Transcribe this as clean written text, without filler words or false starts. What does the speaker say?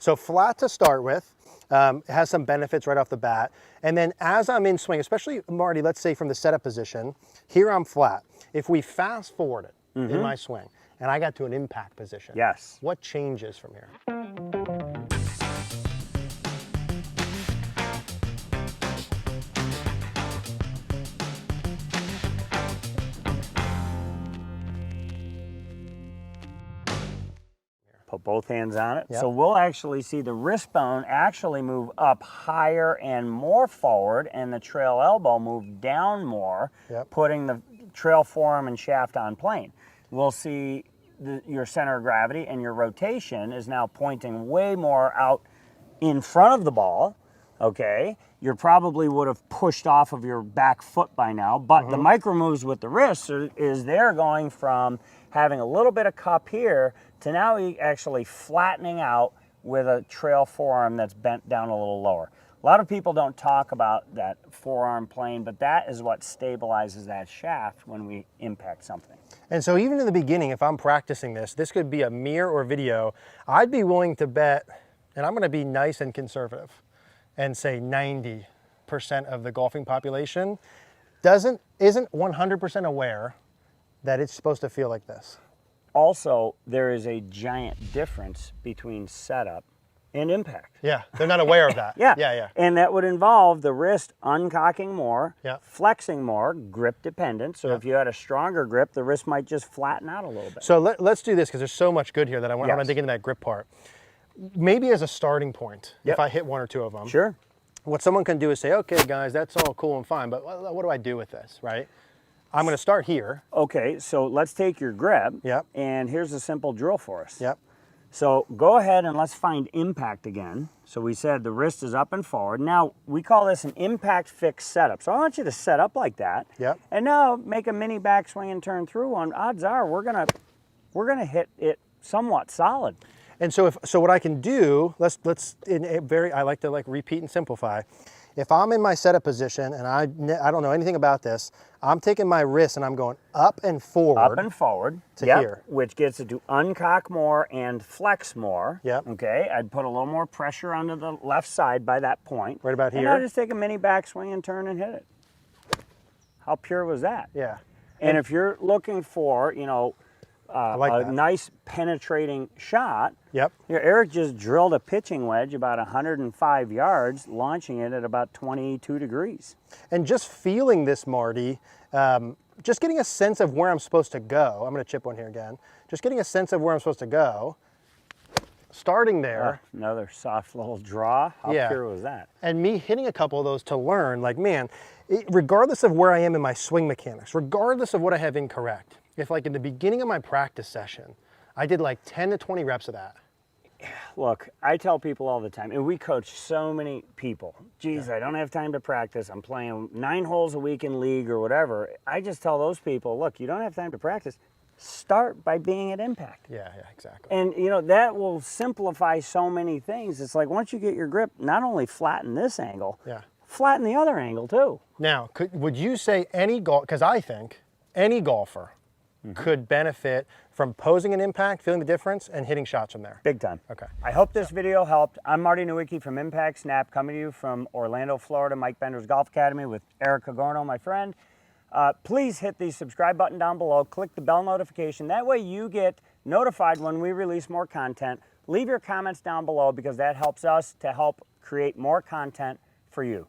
So flat to start with. It has some benefits right off the bat. And then as I'm in swing, especially Marty, let's say from the setup position, here I'm flat. If we fast forward it in my swing and I got to an impact position, yes, what changes from here? Put both hands on it. Yep. So we'll actually see the wrist bone actually move up higher and more forward, and the trail elbow move down more, putting the trail forearm and shaft on plane. We'll see your center of gravity and your rotation is now pointing way more out in front of the ball, okay? You probably would have pushed off of your back foot by now, but the micro moves with the wrists is they're going from having a little bit of cup here to now actually flattening out with a trail forearm that's bent down a little lower. A lot of people don't talk about that forearm plane, but that is what stabilizes that shaft when we impact something. And so even in the beginning, if I'm practicing this could be a mirror or video, I'd be willing to bet, and I'm gonna be nice and conservative, and say 90% of the golfing population isn't 100% aware that it's supposed to feel like this. Also, there is a giant difference between setup and impact. Yeah, they're not aware of that. Yeah. And that would involve the wrist uncocking more, flexing more, grip dependent. So if you had a stronger grip, the wrist might just flatten out a little bit. So let's do this because there's so much good here that I want to dig into that grip part. Maybe as a starting point, if I hit one or two of them. Sure. What someone can do is say, okay, guys, that's all cool and fine, but what do I do with this, right? I'm going to start here. Okay, so let's take your grip. And here's a simple drill for us. So go ahead and let's find impact again. So we said the wrist is up and forward. Now we call this an impact fix setup. So I want you to set up like that. And now make a mini backswing and turn through one. Odds are we're gonna hit it somewhat solid. And so what I can do, I like to repeat and simplify. If I'm in my setup position and I don't know anything about this, I'm taking my wrist and I'm going up and forward. Up and forward. To here. Which gets it to uncock more and flex more. Okay, I'd put a little more pressure onto the left side by that point. Right about here. And I'll just take a mini backswing and turn and hit it. How pure was that? Yeah. And if you're looking for, a nice penetrating shot. Eric just drilled a pitching wedge about 105 yards, launching it at about 22 degrees. And just feeling this, Marty, just getting a sense of where I'm supposed to go. I'm going to chip one here again. Just getting a sense of where I'm supposed to go. Starting there. Another soft little draw. How pure was that? And me hitting a couple of those to learn, regardless of where I am in my swing mechanics, regardless of what I have incorrect, if in the beginning of my practice session, I did 10 to 20 reps of that. Look, I tell people all the time, and we coach so many people, geez, I don't have time to practice. I'm playing 9 holes a week in league or whatever. I just tell those people, look, you don't have time to practice. Start by being at impact. Yeah, exactly. And that will simplify so many things. It's once you get your grip, not only flatten this angle, flatten the other angle too. Now, would you say because I think any golfer could benefit from posing an impact, feeling the difference, and hitting shots from there? Big time. Okay. I hope this video helped. I'm Marty Nowicki from Impact Snap, coming to you from Orlando, Florida, Mike Bender's Golf Academy with Eric Cagorno, my friend. Please hit the subscribe button down below. Click the bell notification. That way you get notified when we release more content. Leave your comments down below because that helps us to help create more content for you.